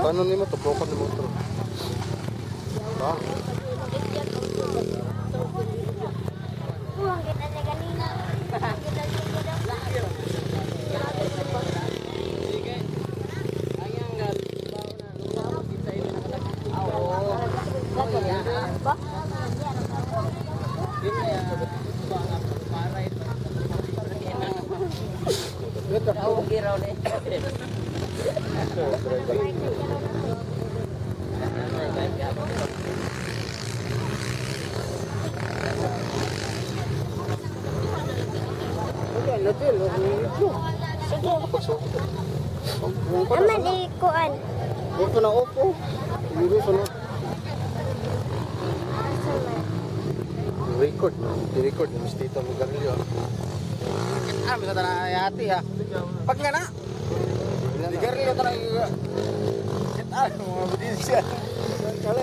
Paano ni mo to? Broken ni motor. Ba? Sige. Aman ikuan. Opo na opo. Muro sa no. Record. I-record ni Miss Tita Migarillo. Bisa tanah hati ya. Pag nga na. Migarillo tanah. Kita mau berdiri sih. Kala